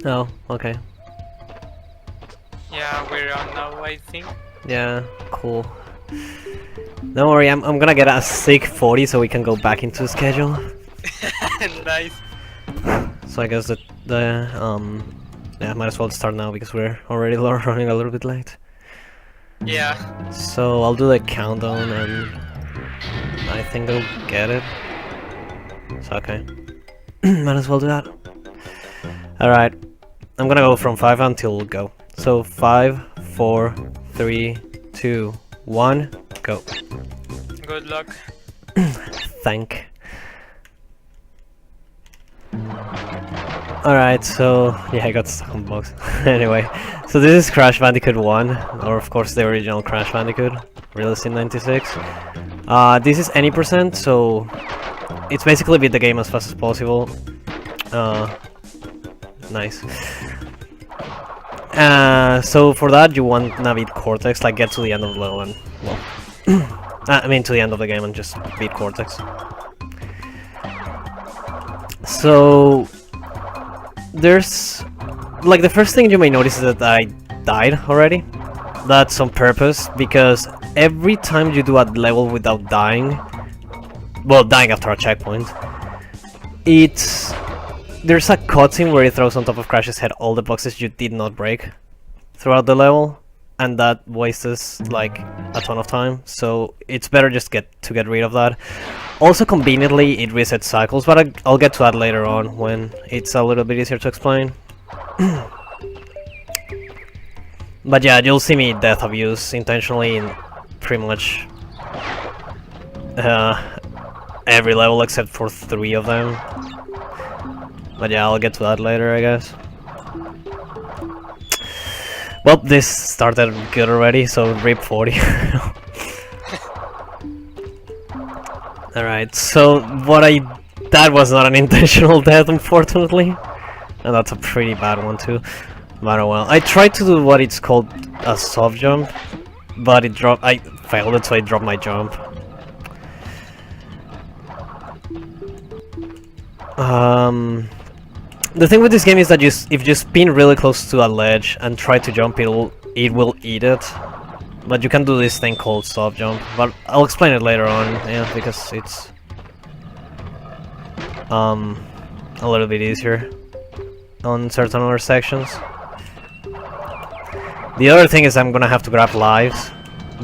Oh, okay. Yeah, we're on now, I think. Yeah, cool. Don't worry, I'm gonna get a sick 40 so we can go back into schedule. Nice. So I guess yeah, might as well start now because we're already running a little bit late. Yeah. So I'll do the countdown and I think I'll get it. So okay. Might as well do that. Alright. I'm gonna go from 5 until go. So 5, 4, 3, 2, 1, go. Good luck. Thank. Alright, so yeah, I got stuck on the box. Anyway, so this is Crash Bandicoot 1, or of course the original Crash Bandicoot, released in '96. This is any percent, so it's basically beat the game as fast as possible. Nice. So for that you want to beat Cortex, like get to the end of the level and, well, I mean to the end of the game and just beat Cortex. So there's, like, the first thing you may notice is that I died already. That's on purpose, because every time you do a level without dying, well, dying after a checkpoint, there's a cutscene where it throws on top of Crash's head all the boxes you did not break throughout the level, and that wastes like a ton of time, so it's better just to get rid of that. Also, conveniently, it resets cycles, but I'll get to that later on when it's a little bit easier to explain. But yeah, you'll see me death abuse intentionally in pretty much every level except for 3 of them. But yeah, I'll get to that later, I guess. Well, this started good already, so rip 40. Alright, so that was not an intentional death, unfortunately. And that's a pretty bad one too. But oh well. I tried to do what it's called a soft jump, but I failed it, so I dropped my jump. The thing with this game is that if you spin really close to a ledge and try to jump, it will eat it. But you can do this thing called soft jump, but I'll explain it later on, yeah, because it's a little bit easier on certain other sections. The other thing is I'm gonna have to grab lives,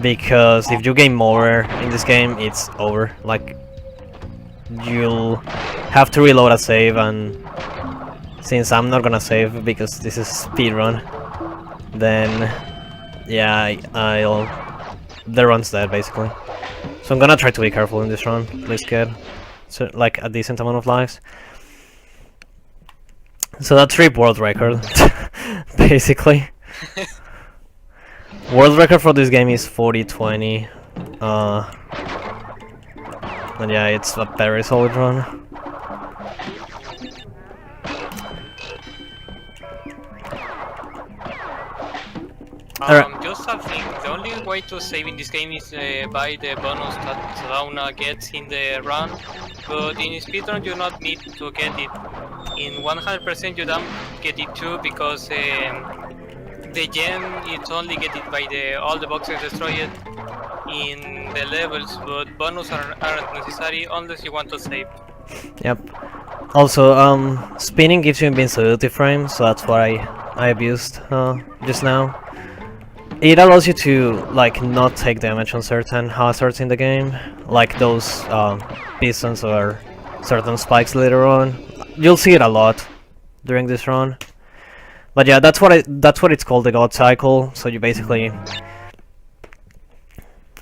because if you game more in this game, it's over. Like, you'll have to reload a save, and since I'm not gonna save because this is speedrun, then yeah, the run's dead basically. So I'm gonna try to be careful in this run, at least get like a decent amount of lives. So that's rip world record, basically. World record for this game is 40-20. And yeah, it's a very solid run. Just something. The only way to save in this game is by the bonus that Launa gets in the run, but in speedrun you not need to get it. In 100% you don't get it too, because the gem it's only get it by all the boxes destroyed in the levels, but bonus aren't necessary unless you want to save. Yep. Also, spinning gives you invincibility frame, so that's what I abused just now. It allows you to, like, not take damage on certain hazards in the game, like those pistons or certain spikes later on. You'll see it a lot during this run. But yeah, that's what it's called, the God Cycle. So you basically,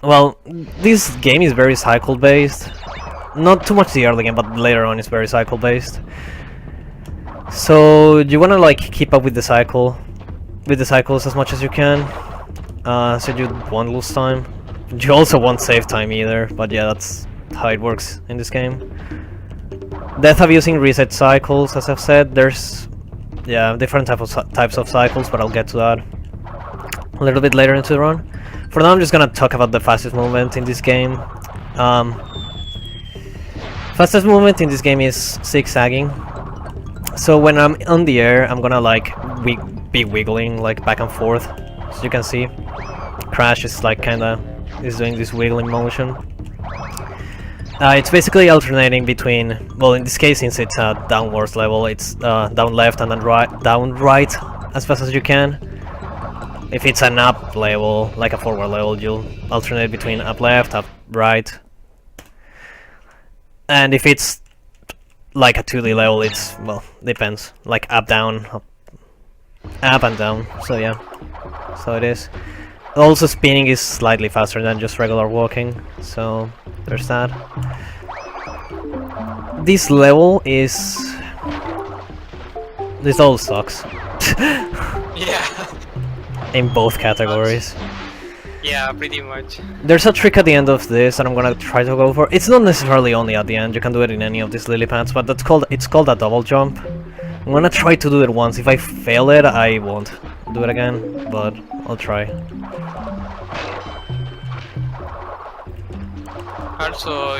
well, this game is very cycle based. Not too much the early game, but later on it's very cycle based. So you wanna like keep up with the cycles as much as you can. So you won't lose time. You also won't save time either, but yeah, that's how it works in this game. Death abusing reset cycles, as I've said. There's, yeah, different types of cycles, but I'll get to that a little bit later into the run. For now, I'm just gonna talk about the fastest movement in this game. Fastest movement in this game is zigzagging. So when I'm on the air, I'm gonna like be wiggling like back and forth. As you can see, Crash is like kinda doing this wiggling motion. It's basically alternating between, well, in this case, since it's a downwards level, it's down left and then down right as fast as you can. If it's an up level, like a forward level, you'll alternate between up left, up right. And if it's like a 2D level, it's, well, depends, like up down, up and down. So yeah, so it is. Also, spinning is slightly faster than just regular walking, so there's that. This level is... this all sucks. Yeah. In both categories. Yeah, pretty much. There's a trick at the end of this that I'm gonna try to go for. It's not necessarily only at the end, you can do it in any of these lily pads, but it's called a double jump. I'm gonna try to do it once. If I fail it, I won't do it again, but I'll try. Also,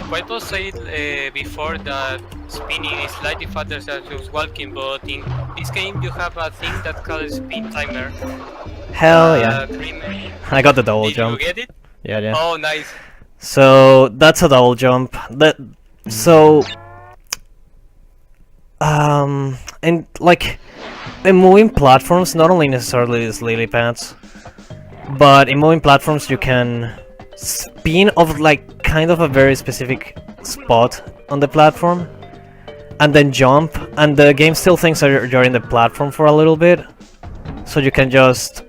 Whitepaaws said before that spinning is slightly faster than just walking, but in this game you have a thing that called spin timer. Hell yeah. I got the double jump. Did you get it? Yeah. Oh, nice. So that's a double jump. And like in moving platforms, not only necessarily these lily pads, but in moving platforms you can spin off like kind of a very specific spot on the platform and then jump, and the game still thinks that you're in the platform for a little bit, so you can just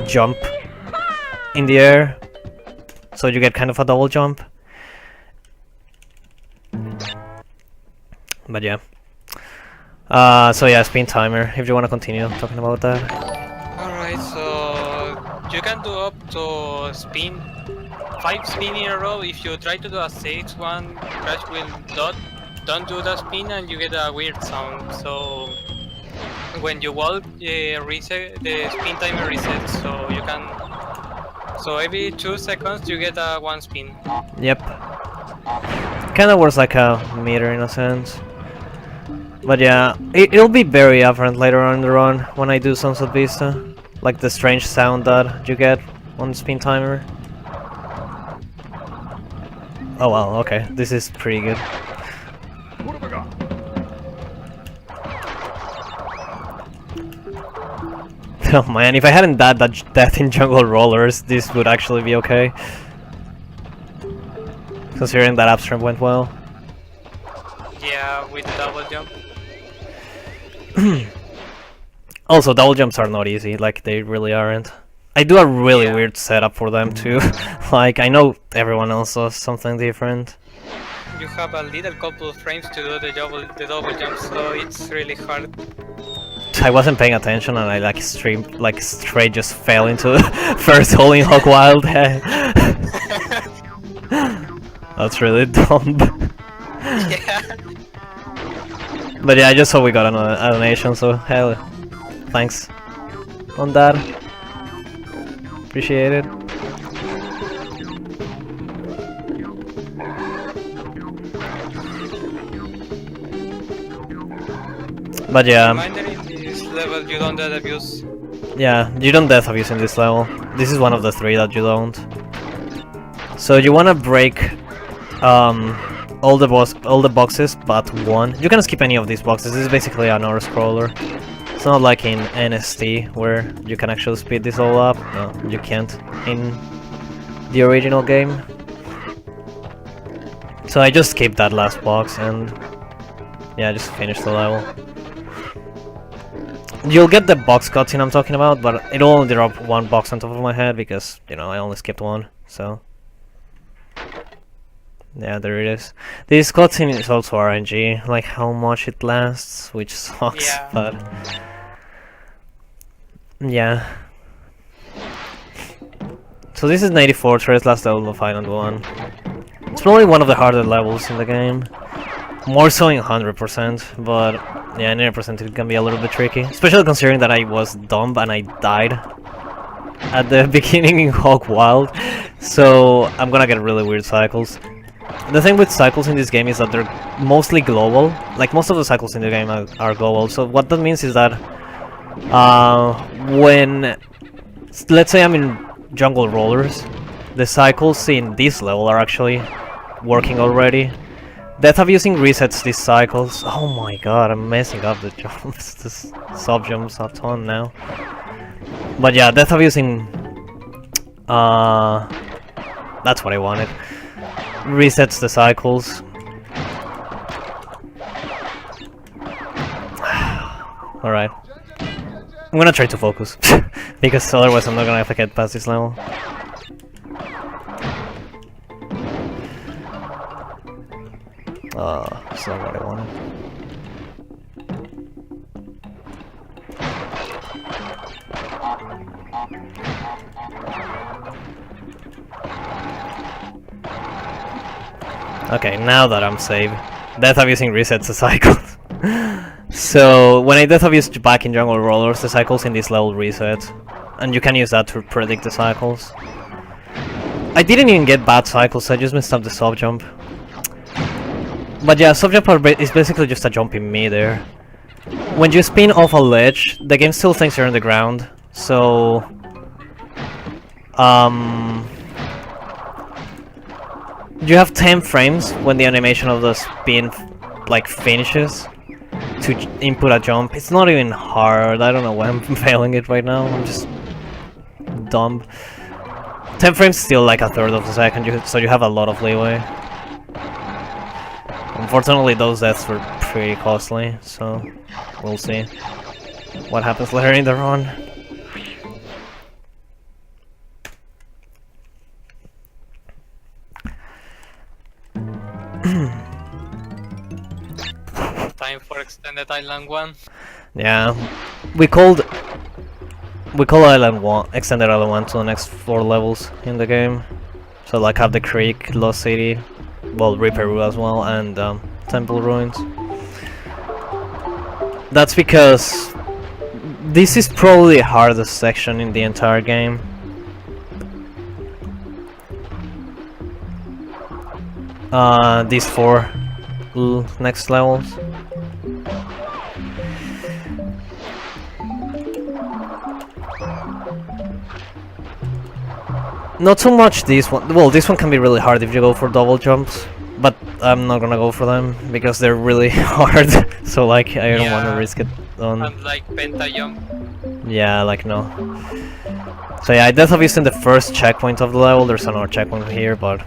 jump in the air, so you get kind of a double jump. But yeah. So yeah, spin timer, if you want to continue talking about that. Alright, so you can do up to 5 spin in a row. If you try to do a 6th one, Crash will don't do the spin and you get a weird sound. So when you walk, reset, the spin timer resets, so you can... So every 2 seconds you get a 1 spin. Yep. Kinda works like a meter in a sense. But yeah, it'll be very apparent later on in the run when I do Sunset Vista. Like the strange sound that you get on the spin timer. Oh wow, okay, this is pretty good. What have I got? Oh man, if I hadn't died that death in Jungle Rollers, this would actually be okay. Considering that upstream went well. Yeah, with the double jump. Also, double jumps are not easy, like they really aren't. I do a really weird setup for them too. Like, I know everyone else does something different. You have a little couple of frames to do the double jump, so it's really hard. I wasn't paying attention and I like straight just fell into first hole in Hog Wild. That's really dumb. Yeah. But yeah, I just saw we got a donation, so hell, thanks on that. Appreciate it. But yeah. Reminder, in this level you don't death abuse. Yeah, you don't death abuse in this level. This is one of the 3 that you don't. So you wanna break all the boxes but 1. You can skip any of these boxes. This is basically an auto scroller. It's not like in NST where you can actually speed this all up. No, you can't in the original game. So I just skipped that last box and yeah, just finished the level. You'll get the box cutscene I'm talking about, but it'll only drop 1 box on top of my head because, you know, I only skipped 1, so... Yeah, there it is. This cutscene is also RNG, like how much it lasts, which sucks, Yeah. but... Yeah. So this is 94 Fortress, last level of Island 1. It's probably one of the harder levels in the game. More so in 100%, but yeah, in 80% it can be a little bit tricky. Especially considering that I was dumb and I died at the beginning in Hog Wild. So I'm gonna get really weird cycles. The thing with cycles in this game is that they're mostly global. Like most of the cycles in the game are global. So what that means is that when, let's say I'm in jungle rollers, the cycles in this level are actually working already. Death Abusing resets these cycles. Oh my god, I'm messing up the jumps, the sub jumps a ton now. But yeah, Death Abusing, that's what I wanted. Resets the cycles. Alright. I'm gonna try to focus, because otherwise I'm not gonna have to get past this level. That's not what I wanted. Okay, now that I'm safe, Death Abusing resets the cycles. So when I Death Abuse back in jungle rollers, the cycles in this level reset, and you can use that to predict the cycles. I didn't even get bad cycles, I just messed up the sub jump. But yeah, sub jump is basically just a jump in midair. When you spin off a ledge, the game still thinks you're on the ground, so you have 10 frames when the animation of the spin like finishes to input a jump. It's not even hard. I don't know why I'm failing it right now. I'm just dumb. 10 frames is still like a third of a second, so you have a lot of leeway. Unfortunately, those deaths were pretty costly, so we'll see what happens later in the run. Time for extended island 1. Yeah, we call island 1 extended island 1 to the next 4 levels in the game. So like have the creek, Lost City, well Reaper as well, and Temple Ruins. That's because this is probably the hardest section in the entire game. These 4 next levels. Not so much this one. Well, this one can be really hard if you go for double jumps, but I'm not gonna go for them because they're really hard. So like, I don't want to risk it on. And like penta jump. Yeah, like no. So yeah, I Death Abuse in the first checkpoint of the level. There's another checkpoint here, but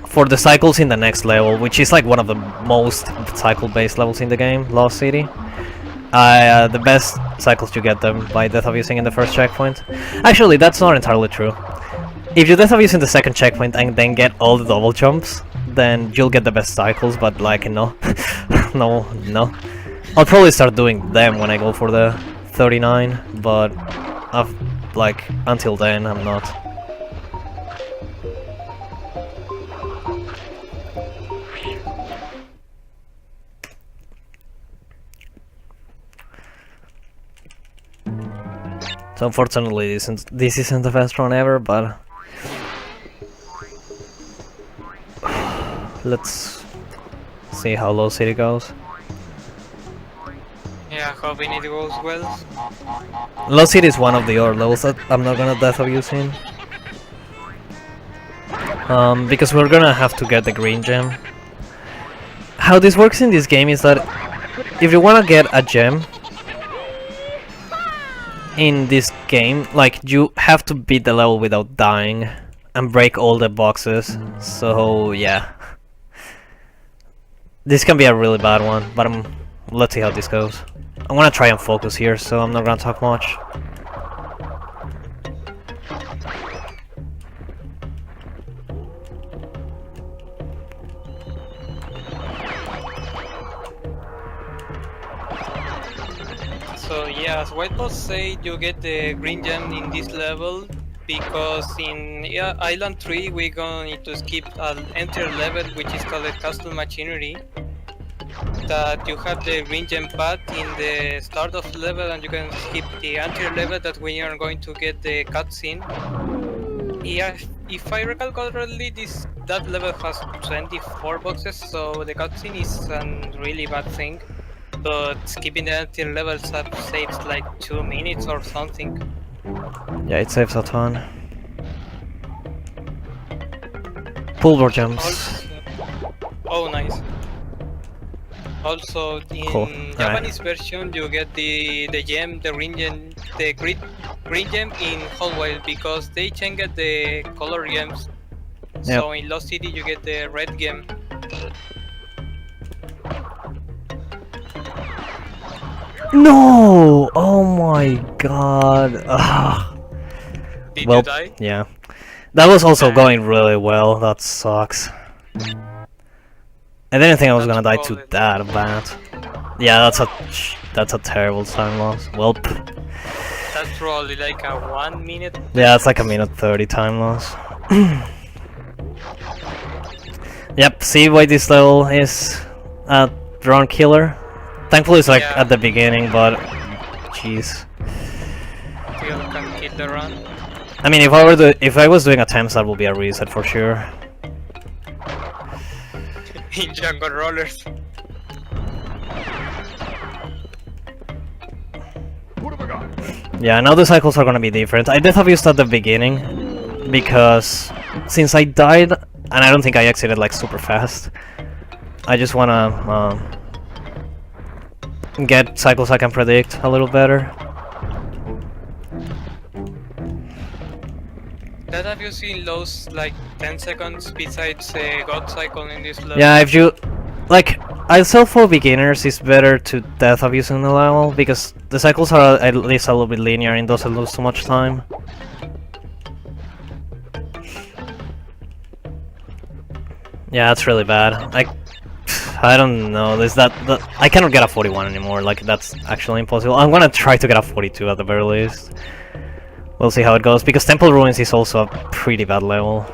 for the cycles in the next level, which is like one of the most cycle-based levels in the game, Lost City. The best cycles you get them by Death Abusing in the first checkpoint. Actually, that's not entirely true. If you Death Abuse in the second checkpoint and then get all the double jumps, then you'll get the best cycles, but like, no. no. I'll probably start doing them when I go for the 39, but like, until then, I'm not. So unfortunately, this isn't the best run ever, but let's see how Low City goes. Yeah, hoping it goes well. Low City is one of the other levels that I'm not gonna Death Abuse in. Because we're gonna have to get the green gem. How this works in this game is that if you wanna get a gem in this game, like, you have to beat the level without dying and break all the boxes. So yeah, this can be a really bad one, but let's see how this goes. I'm gonna try and focus here, so I'm not gonna talk much. So yeah, as Whitepaaws say, you get the green gem in this level because in Island 3 we're gonna need to skip an entire level which is called Castle Machinery. That you have the green gem pad in the start of the level and you can skip the entire level that we are going to get the cutscene. if I recall correctly, that level has 24 boxes, so the cutscene is a really bad thing. But skipping the empty levels saves like 2 minutes or something. Yeah, it saves a ton. Pulver jumps. Also, oh nice. Also, in Cool. Japanese version, you get the gem, the green gem, the green gem in Whole Wild because they changed the color gems. So in Lost City, you get the red gem. No! Oh my god. Ugh. Did Well, you die? yeah. That was also going really well. That sucks. I didn't think I was gonna die to that bad. Yeah, that's a terrible time loss. Well, That's probably like a 1 minute. yeah, it's like a minute 30 time loss. Yep, see why this level is a drone killer? Thankfully it's like Yeah. at the beginning, but jeez. You can kill the run. I mean, if I was doing attempts, that would be a reset for sure. In jungle rollers. What have I got? Yeah, now the cycles are gonna be different. I did have used at the beginning because since I died, and I don't think I exited like super fast, I just wanna get cycles I can predict a little better. That have you seen lost like 10 seconds besides God cycle in this level? Yeah, if you like, I feel for beginners it's better to death abusing the level because the cycles are at least a little bit linear and doesn't lose too much time. Yeah, that's really bad. I don't know. I cannot get a 41 anymore. Like that's actually impossible. I'm gonna try to get a 42 at the very least. We'll see how it goes because Temple Ruins is also a pretty bad level.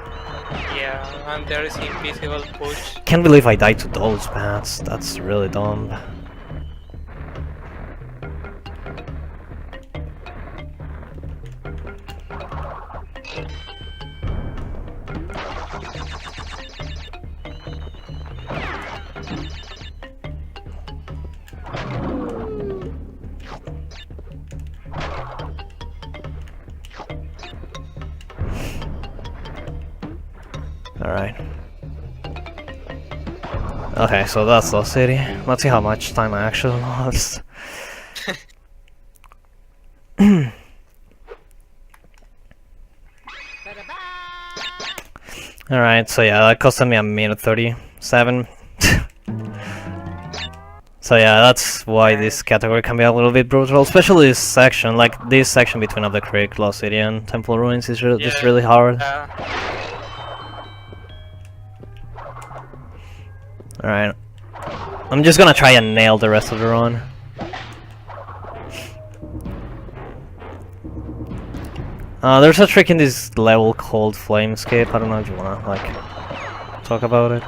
Yeah, and there is invisible push. Can't believe I died to those bats. That's really dumb. Alright. Okay, so that's Lost City. Let's see how much time I actually lost. Alright, so yeah, that costed me a minute 37. So yeah, that's why this category can be a little bit brutal, especially this section. Like this section between Up the Creek, Lost City, and Temple Ruins is just really hard. Alright. I'm just gonna try and nail the rest of the run. There's a trick in this level called Flamescape. I don't know if you wanna, like, talk about it.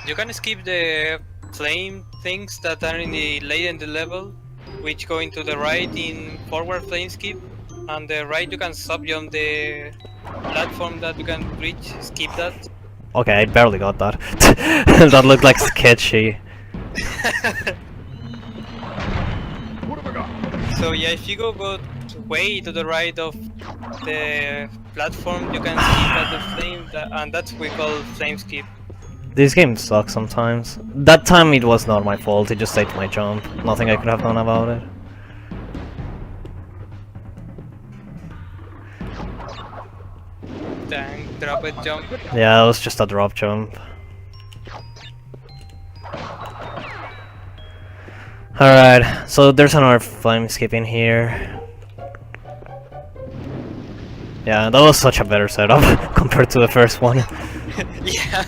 You can skip the flame things that are in the late in the level, which go into the right in forward flame skip, and the right you can sub jump the platform that you can reach. Skip that. Okay, I barely got that. That looked like sketchy. What have I got? So yeah, if you go way to the right of the platform, you can skip at the flame, and that's what we call flame skip. This game sucks sometimes. That time it was not my fault, it just saved my jump. Nothing I could have done about it. Dang, drop it, jump. Yeah, it was just a drop jump. Alright, so there's another flame skip in here. Yeah, that was such a better setup compared to the first one. Yeah.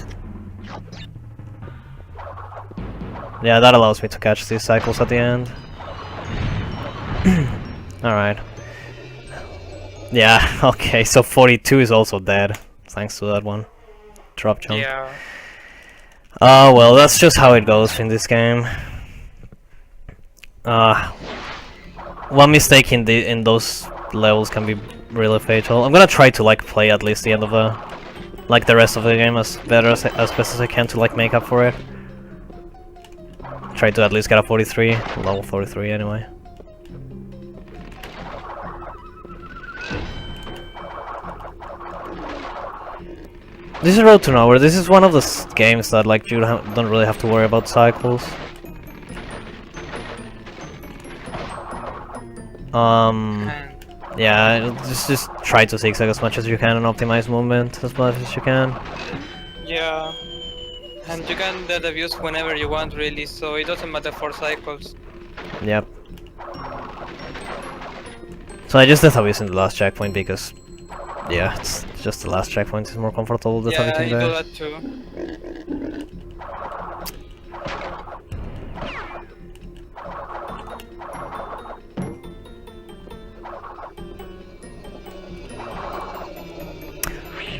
Yeah, that allows me to catch these cycles at the end. Alright. Yeah, okay, so 42 is also dead, thanks to that one. Drop jump. Yeah. Oh, well, that's just how it goes in this game. One mistake in those levels can be really fatal. I'm gonna try to like play at least the end of the rest of the game as best as I can to like make up for it. Try to at least get a 43, level 43 anyway. This is Road to Nowhere. This is one of the games that like you don't really have to worry about cycles. Yeah, just try to zigzag as much as you can and optimize movement as much as you can. Yeah. And you can death abuse whenever you want, really, so it doesn't matter for cycles. Yep. So I just death abuse in the last checkpoint because, yeah, it's just the last checkpoint is more comfortable death Yeah, I abusing do there. that too.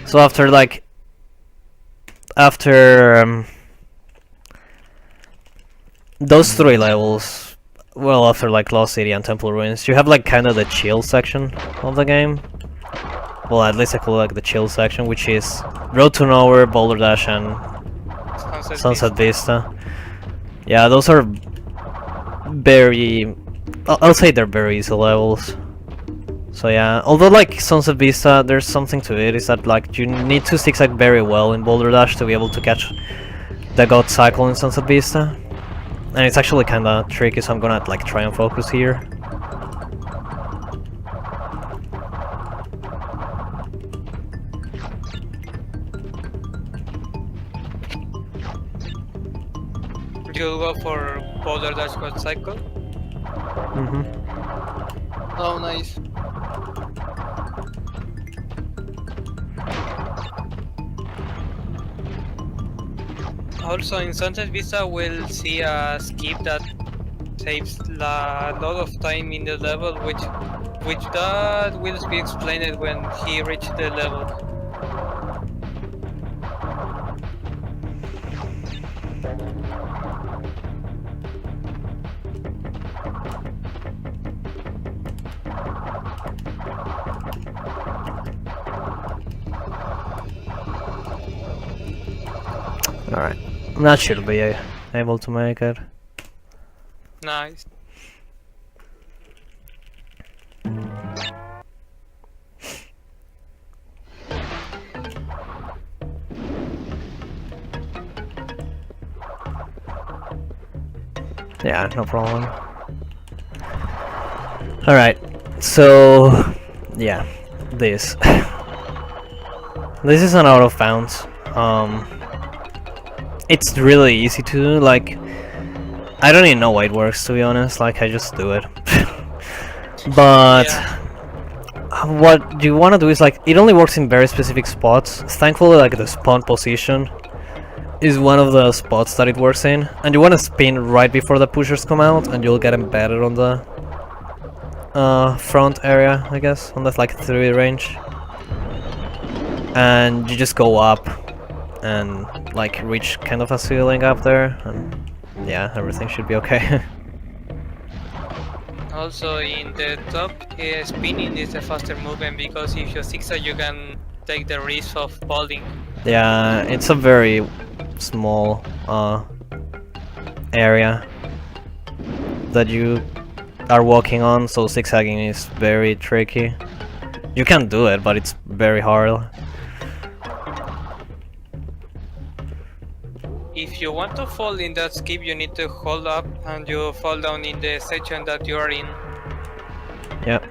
So after those 3 levels, well, after like Lost City and Temple Ruins, you have like kind of the chill section of the game. Well, at least I call it like the chill section, which is Road to Nowhere, Boulder Dash, and Sunset Vista. Yeah, those are very... I'll say they're very easy levels. So yeah, although like Sunset Vista, there's something to it, is that like you need to zigzag very well in Boulder Dash to be able to catch the God Cycle in Sunset Vista. And it's actually kinda tricky, so I'm gonna like try and focus here. You'll go for Boulder Dash God Cycle? Oh, nice. Also, in Sunset Vista, we'll see a skip that saves a lot of time in the level, which that will be explained when he reaches the level. Alright, that should be able to make it. Nice. Yeah, no problem. Alright, so yeah, this. This is an out of bounds. It's really easy to do, like, I don't even know why it works, to be honest, like, I just do it. But what you want to do is, like, it only works in very specific spots. Thankfully, like, the spawn position is one of the spots that it works in, and you want to spin right before the pushers come out, and you'll get embedded on the front area, I guess, on that, like, 3 range. And you just go up and like reach kind of a ceiling up there, and yeah, everything should be okay. Also, in the top, spinning is a faster movement because if you zigzag, you can take the risk of falling. Yeah, it's a very small area that you are walking on, so zigzagging is very tricky. You can do it, but it's very hard. If you want to fall in that skip, you need to hold up and you fall down in the section that you are in. Yep.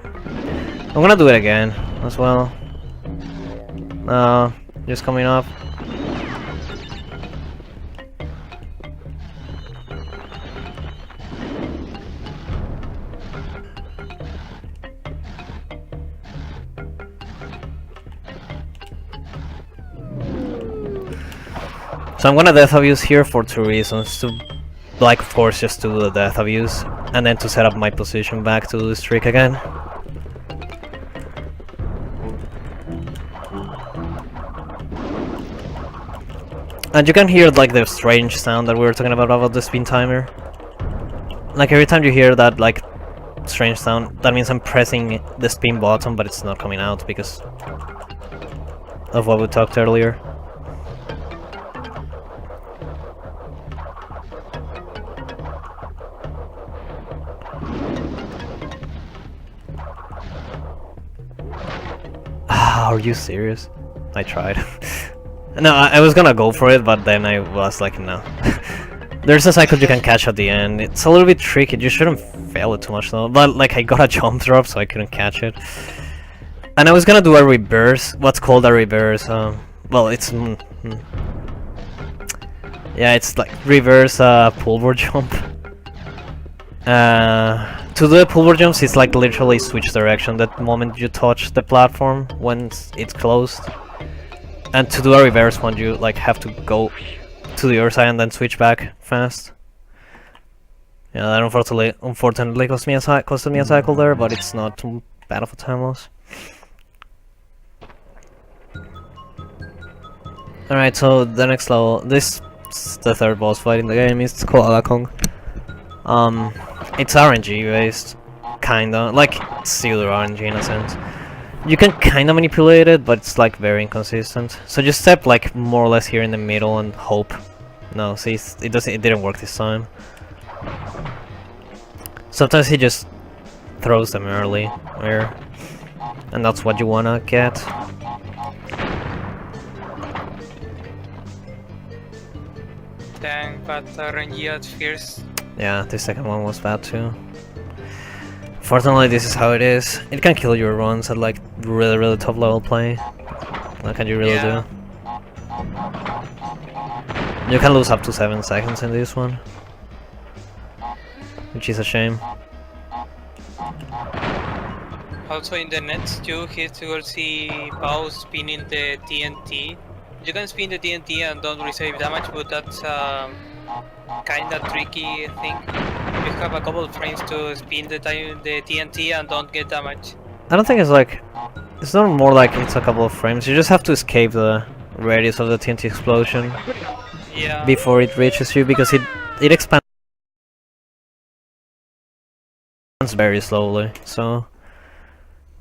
I'm gonna do it again as well. Just coming up. So I'm gonna death abuse here for 2 reasons. To, like, of course, just to do the death abuse, and then to set up my position back to do this trick again. And you can hear, like, the strange sound that we were talking about the spin timer. Like, every time you hear that, like, strange sound. That means I'm pressing the spin button, but it's not coming out because of what we talked earlier. Are you serious? I tried. No, I was gonna go for it, but then I was like, no. There's a cycle you can catch at the end. It's a little bit tricky. You shouldn't fail it too much though. But like, I got a jump drop, so I couldn't catch it. And I was gonna do a reverse. What's called a reverse? Well, it's yeah, it's like reverse pulver jump. To do the pulver jumps, it's like literally switch direction the moment you touch the platform when it's closed. And to do a reverse one, you like have to go to the other side and then switch back fast. Yeah, that unfortunately costed me a cycle there, but it's not too bad of a time loss. Alright, so the next level, this is the third boss fight in the game, it's called Alakong. It's RNG based, kinda, like pseudo RNG in a sense. You can kinda manipulate it, but it's like very inconsistent. So just step like more or less here in the middle and hope. No, see, it didn't work this time. Sometimes he just throws them early, and that's what you wanna get. Dang, but RNG at first. Yeah, the second one was bad too. Fortunately, this is how it is. It can kill your runs at like really top level play. What can you really do? You can lose up to 7 seconds in this one, which is a shame. Also in the next 2 hits you will see Whitepaaws spinning the TNT. You can spin the TNT and don't receive damage, but that's kinda tricky thing. You have a couple of frames to spin the TNT and don't get damage. I don't think it's like... It's not more like it's a couple of frames. You just have to escape the radius of the TNT explosion before it reaches you, because it expands very slowly, so...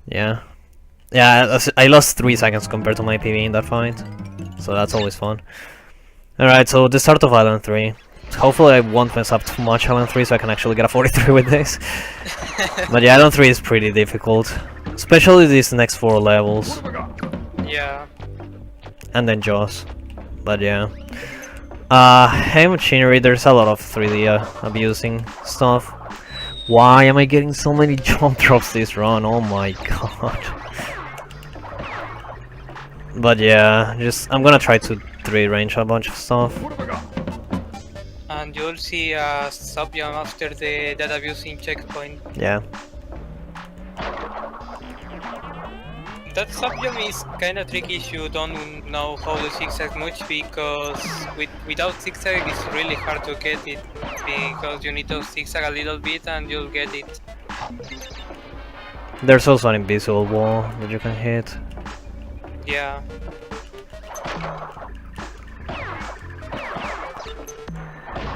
Yeah. Yeah, I lost 3 seconds compared to my PB in that fight, so that's always fun. Alright, so the start of Island 3. Hopefully I won't mess up too much Island 3 so I can actually get a 43 with this. But yeah, Island 3 is pretty difficult. Especially these next 4 levels. Yeah. And then Jaws. But yeah. Hey Machinery, there's a lot of 3D abusing stuff. Why am I getting so many jump drops this run? Oh my god. But yeah, I'm gonna try to 3 range a bunch of stuff. And you'll see a sub jump after the data abusing checkpoint. Yeah. That sub jump is kinda tricky if you don't know how to zigzag much, because without zigzag it's really hard to get it, because you need to zigzag a little bit and you'll get it. There's also an invisible wall that you can hit. Yeah.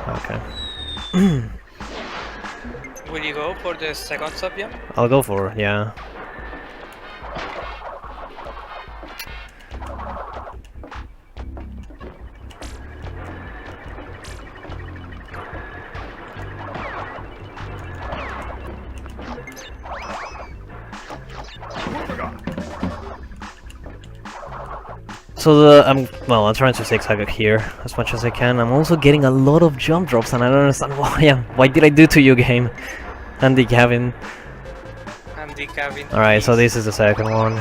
Okay. Will you go for the second sub jump? I'll go for it, yeah. So I'm trying to zigzag here as much as I can. I'm also getting a lot of jump drops, and I don't understand why. Why did I do to you, game? Andy Gavin. Alright, so this is the second one.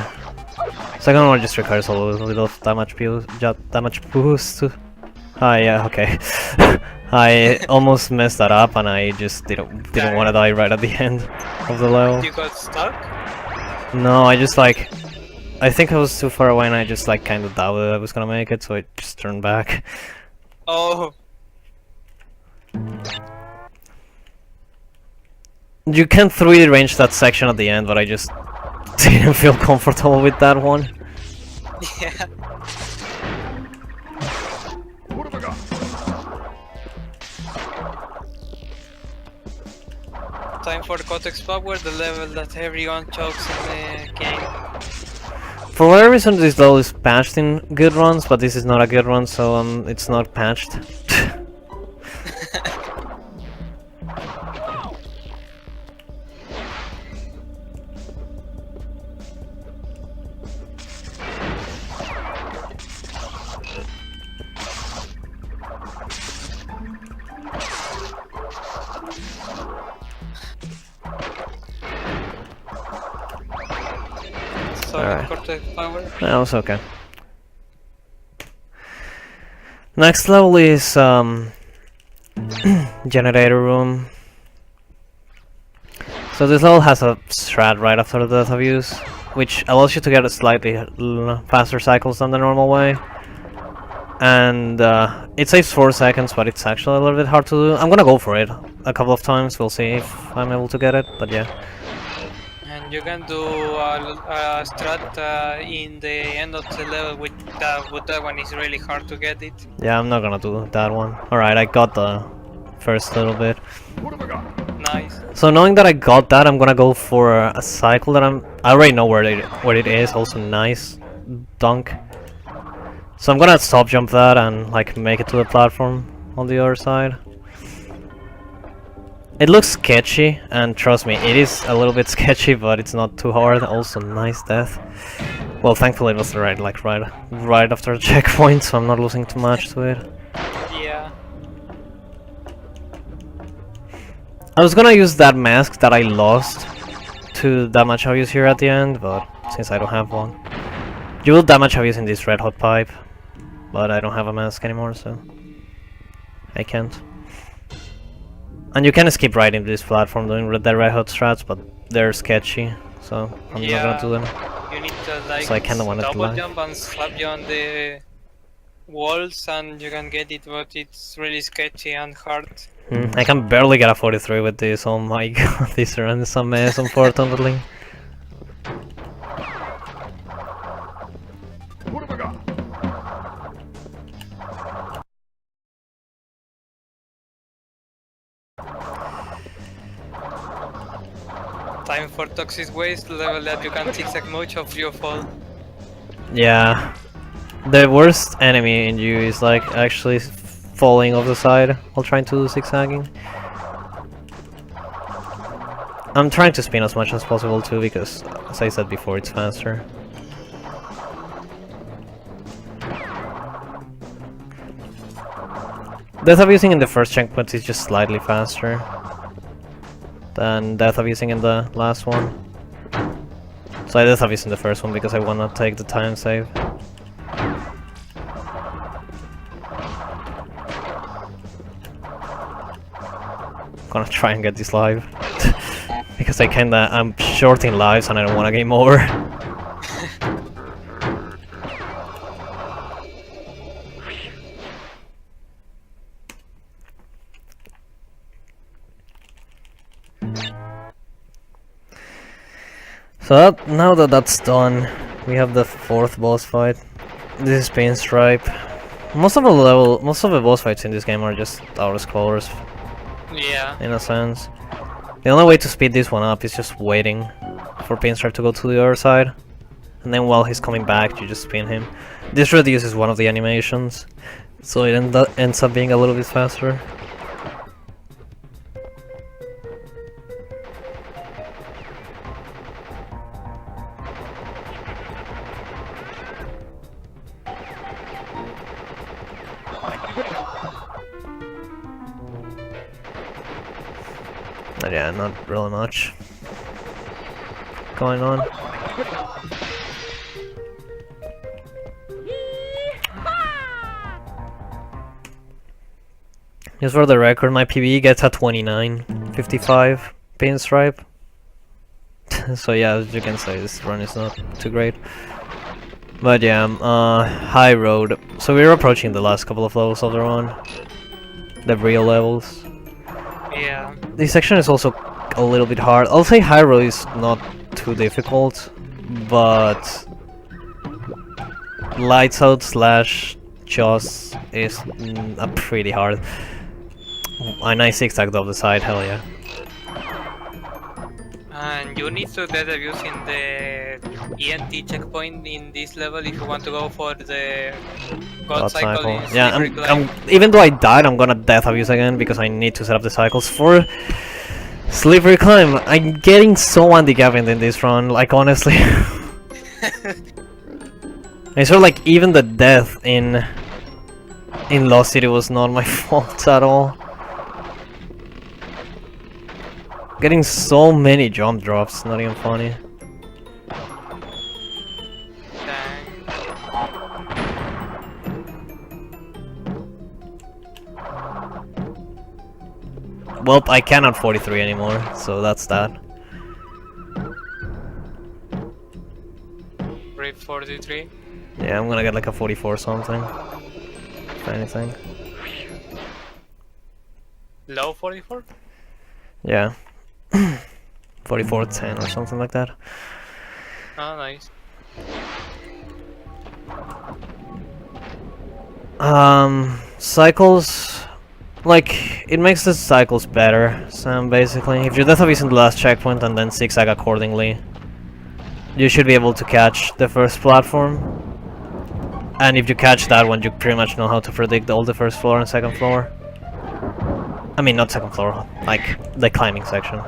Second one just requires a little damage boost. Yeah, okay. I almost messed that up, and I just didn't want to die right at the end of the level. You got stuck? No, I think I was too far away and I just like kind of doubted I was gonna make it, so I just turned back. Oh. You can 3D range that section at the end, but I just didn't feel comfortable with that one. Yeah. What have I got? Time for Codex Power, the level that everyone chokes in the game. For whatever reason, this level is patched in good runs, but this is not a good run, so it's not patched. Sorry, Codex Power. That was okay. Next level is generator room. So this level has a strat right after the death of use, which allows you to get a slightly faster cycles than the normal way. And it saves 4 seconds, but it's actually a little bit hard to do. I'm gonna go for it a couple of times, we'll see if I'm able to get it, but yeah. And you can do a strat in the end of the level with that one is really hard to get it. Yeah, I'm not gonna do that one. Alright, I got the first little bit. What have I got? Nice. So knowing that I got that, I'm gonna go for a cycle that I already know where it is. Also nice dunk. So I'm gonna stop jump that and like make it to the platform on the other side. It looks sketchy, and trust me, it is a little bit sketchy, but it's not too hard. Also nice death. Well, thankfully it was right after the checkpoint, so I'm not losing too much to it. Yeah. I was gonna use that mask that I lost to damage obvious here at the end, but since I don't have one. You will damage obvious in this red hot pipe, but I don't have a mask anymore, so I can't. And you can skip right into this platform doing the red hot strats, but they're sketchy, so I'm not gonna do them. You need to like So I kinda wanted to double lag. jump and slap you on the walls and you can get it, but it's really sketchy and hard. I can barely get a 43 with this. Oh my god, this run is a mess, unfortunately. What have I got? Time for Toxic Waste, level that you can zigzag much of your fall. Yeah. The worst enemy in you is like actually falling off the side while trying to do zigzagging. I'm trying to spin as much as possible too, because as I said before, it's faster. Death of using in the first checkpoint is just slightly faster than death of using in the last one. So I death of using the first one because I wanna take the time save. Gonna try and get this live because I'm short in lives and I don't want to game over. So now that that's done, we have the 4th boss fight. This is Pinstripe. Most of the boss fights in this game are just auto-scrollers. Yeah. In a sense. The only way to speed this one up is just waiting for Pinstripe to go to the other side. And then while he's coming back, you just spin him. This reduces one of the animations, so it ends up being a little bit faster. But yeah, not really much going on. Just for the record, my PB gets a 29.55 Pinstripe. So yeah, as you can say, this run is not too great. But yeah, High Road. So we're approaching the last couple of levels of the run. The real levels. Yeah. This section is also a little bit hard. I'll say High Road is not too difficult, but Lights Out slash Jaws is pretty hard. A nice zigzag off the side, hell yeah. And you need to get using the ENT checkpoint in this level if you want to go for the God God cycle. cycle. In Yeah, Slippery Climb. even though I died, I'm gonna death abuse again because I need to set up the cycles for Slippery Climb. I'm getting so handicapped in this run, like honestly. I sort of like even the death in Lost City was not my fault at all. Getting so many jump drops, not even funny. Dang. Well, I cannot 43 anymore, so that's that. Rip 43. Yeah, I'm gonna get like a 44 something. If anything. Low 44? Yeah. 44-10 or something like that. Oh, nice. Cycles, like, it makes the cycles better, so basically, if your death is in the last checkpoint and then zigzag accordingly, you should be able to catch the first platform. And if you catch that one, you pretty much know how to predict all the first floor and second floor. I mean, not second floor, like, the climbing section.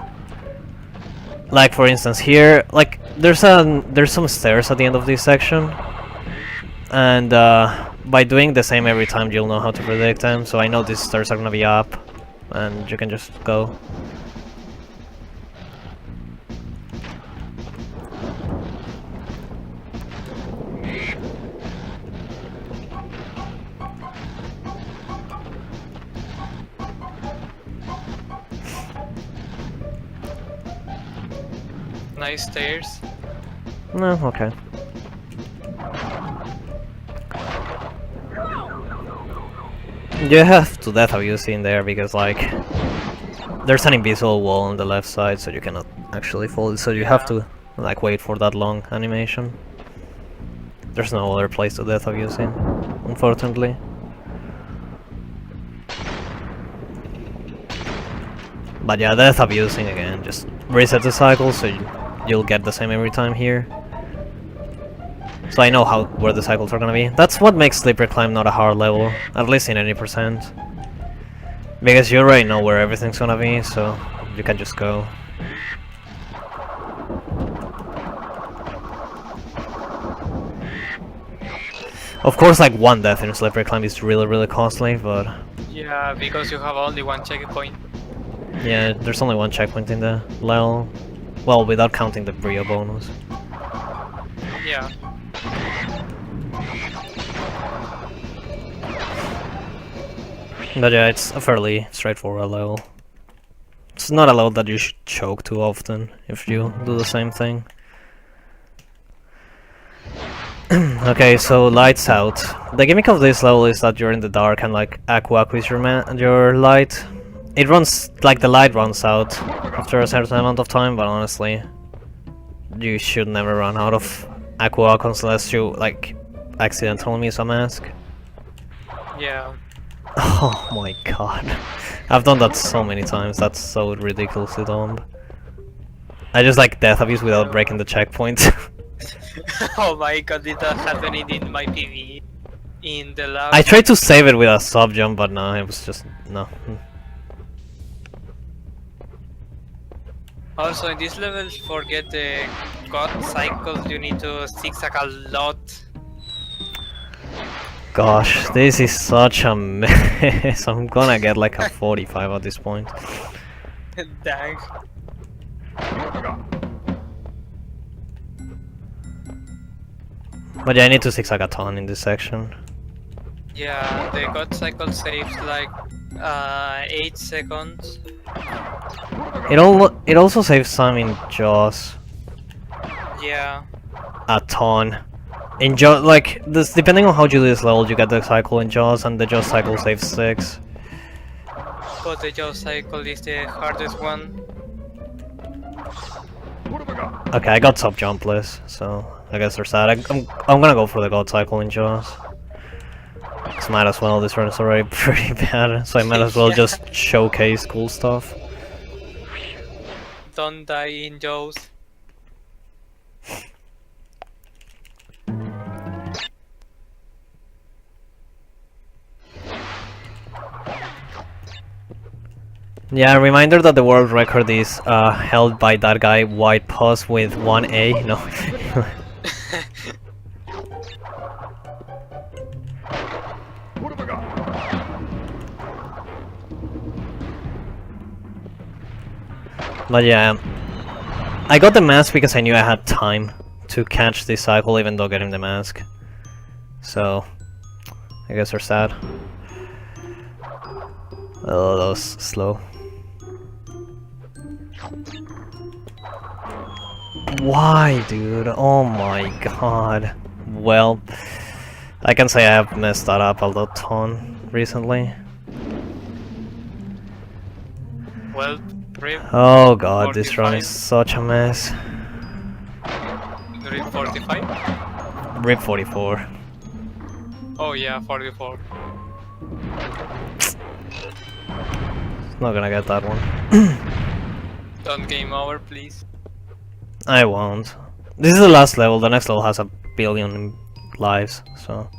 Like, for instance, here, like, there's some stairs at the end of this section. And, by doing the same every time, you'll know how to predict them. So I know these stairs are gonna be up, and you can just go. Nice stairs. No, okay. You have to death abuse in there because, like, there's an invisible wall on the left side, so you cannot actually fall. So you have to, like, wait for that long animation. There's no other place to death abuse in, unfortunately. But yeah, death abusing again, just reset the cycle so you'll get the same every time here. So I know where the cycles are gonna be. That's what makes Slippery Climb not a hard level, at least in any percent. Because you already know where everything's gonna be, so you can just go. Of course, like, one death in Slippery Climb is really costly, but Yeah, because you have only one checkpoint. yeah, there's only one checkpoint in the level. Well, without counting the Brio bonus. Yeah. But yeah, it's a fairly straightforward level. It's not a level that you should choke too often if you do the same thing. Okay, so lights out. The gimmick of this level is that you're in the dark and, like, Aku is your light. It runs, like, the light runs out after a certain amount of time, but honestly, you should never run out of Aku unless you, like, accidentally miss a mask. Yeah. Oh my god. I've done that so many times, that's so ridiculously dumb. I just, like, death abuse without breaking the checkpoint. Oh my god, it happened in my PV. In the lab. I tried to save it with a sub jump, but no, it was just no. Also, in this level, forget the god cycles, you need to zigzag a lot. Gosh, this is such a mess. I'm gonna get like a 45 at this point. Dang. But yeah, I need to zigzag a ton in this section. Yeah, the god cycle saves like 8 seconds. It also saves time in Jaws. Yeah. A ton. In Jaws, like, this, depending on how you do this level, you get the cycle in Jaws, and the Jaws cycle saves 6. But the jaw cycle is the hardest one. Okay, I got sub jumpless, so I guess there's that. I'm gonna go for the god cycle in Jaws. Cause might as well, this run is already pretty bad, so I might as well Yeah. just showcase cool stuff. Don't die in Joe's. Yeah, reminder that the world record is held by that guy Whitepaaws with 1A. No. What have I got? But yeah, I got the mask because I knew I had time to catch this cycle even though getting the mask. So, I guess they're sad. Oh, that was slow. Why, dude? Oh my god. Well, I can say I have messed that up a ton recently. Well, RIP. Oh god, this run 45. is such a mess. RIP 45? RIP 44. Oh yeah, 44. Not gonna get that one. Don't game over, please. I won't. This is the last level, the next level has a billion lives, so...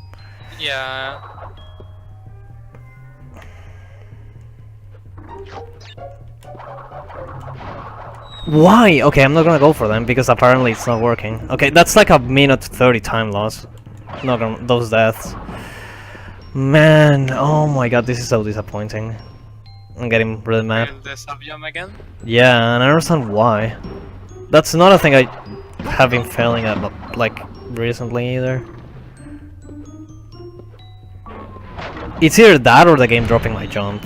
Yeah. Why? Okay, I'm not gonna go for them because apparently it's not working. Okay, that's like a minute 30 time loss. Not gonna, those deaths. Man, oh my god, this is so disappointing. I'm getting really mad. And the sub-jump again? Yeah, and I don't understand why. That's not a thing I have been failing at, like, recently either. It's either that or the game dropping my jump.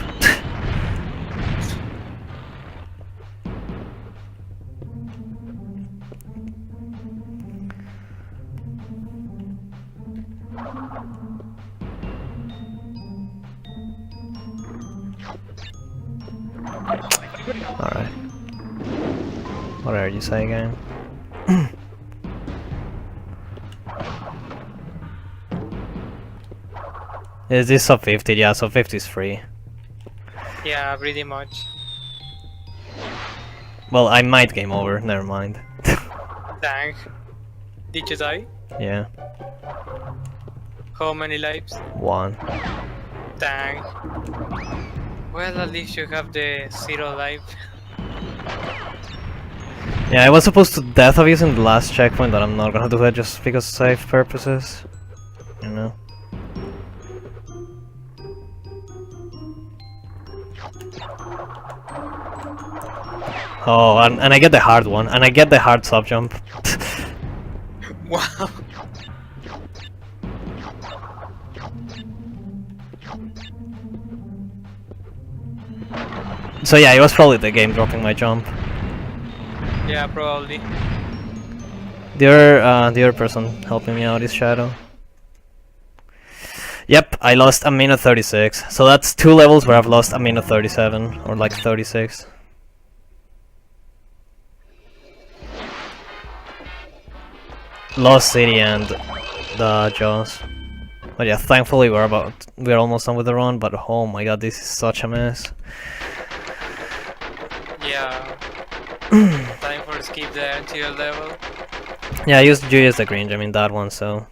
Alright. What are you saying, game? Is this sub 50? Yeah, sub 50 is free. Yeah, pretty much. Well, I might game over, never mind. Dang. Did you die? Yeah, How many lives? 1. Dang. Well, at least you have the 0 life. Yeah, I was supposed to death abuse in the last checkpoint, but I'm not gonna do it just because of safe purposes. You know? Oh, and I get the hard one, and I get the hard sub jump. Wow. So yeah, it was probably the game dropping my jump. Yeah, probably. The other person helping me out is Shadow. Yep, I lost a minute 36. So that's 2 levels where I've lost a minute 37 or like 36. Lost City and the Jaws. But yeah, thankfully we're almost done with the run. But oh my god, this is such a mess. Yeah. Time for skip the anterior level. Yeah, I used the green gem in that one, so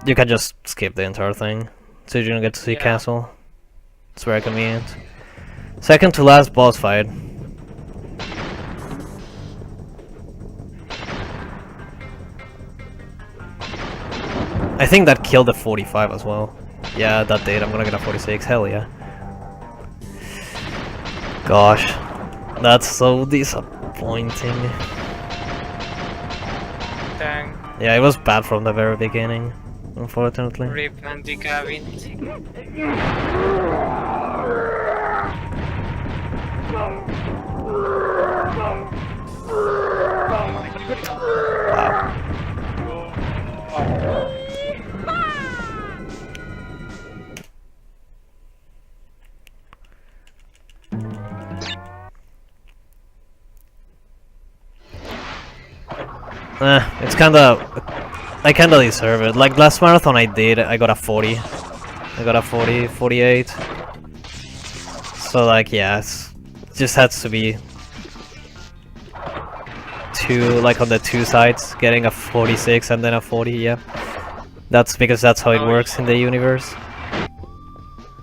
you can just skip the entire thing, so you don't get to see castle. It's very convenient. Second to last boss fight. I think that killed the 45 as well. Yeah, that did. I'm gonna get a 46. Hell yeah. Gosh, that's so disappointing. Dang. Yeah, it was bad from the very beginning, unfortunately. RIP anti-cabin. Wow. It's kinda... I kinda deserve it. Like last marathon I got a 40. I got a 40, 48. So like, yeah, it just has to be two, like on the two sides, getting a 46 and then a 40, yeah. That's because that's how it Oh, works in the universe.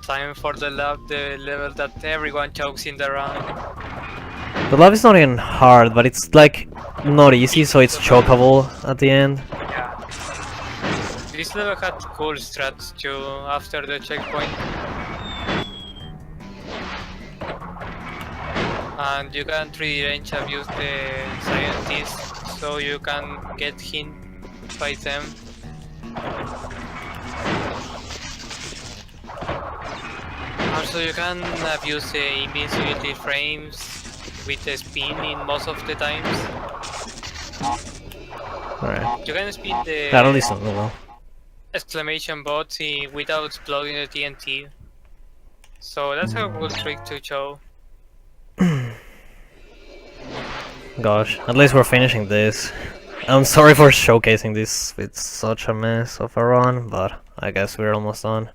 Time for the lab, the level that everyone chokes in the round. The love is not even hard, but it's like not easy, so it's chokeable at the end. Yeah. This level had cool strats too after the checkpoint. And you can 3D range abuse the scientists, so you can get hit by them. Also, you can abuse the invincibility frames with the spin in most of the times. Alright. You can spin the That only sounds well. exclamation bots without exploding the TNT. So that's a cool trick to show. Gosh, at least we're finishing this. I'm sorry for showcasing this with such a mess of a run, but I guess we're almost done.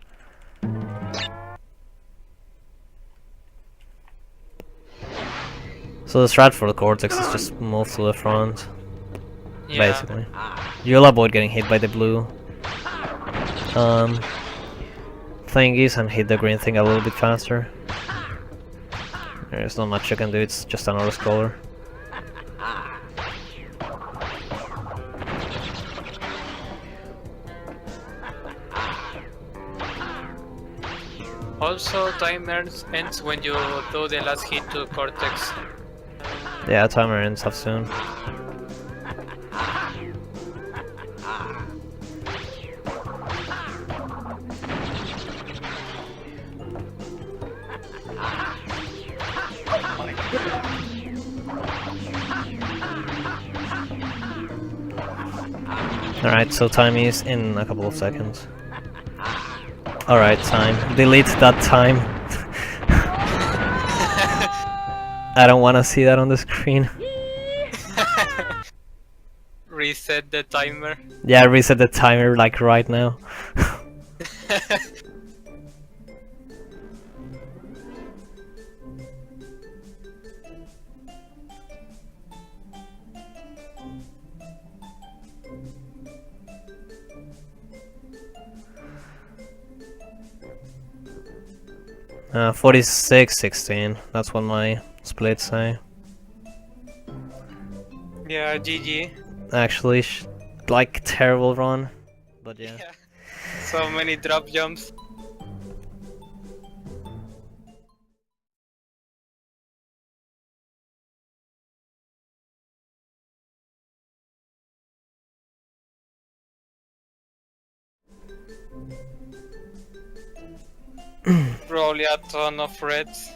So the strat for the Cortex is just move to the front, Yeah. basically. You'll avoid getting hit by the blue thingies and hit the green thing a little bit faster. There's not much you can do, it's just an auto-scroller. Also, time ends when you do the last hit to Cortex. Yeah, timer ends up soon. Alright, so time is in a couple of seconds. Alright, time. Delete that time. I don't want to see that on the screen. Reset the timer. Yeah, reset the timer like right now. 46-16. That's what my splits say. Yeah, GG. Actually, like terrible run, but yeah. So many drop jumps. Probably a ton of reds.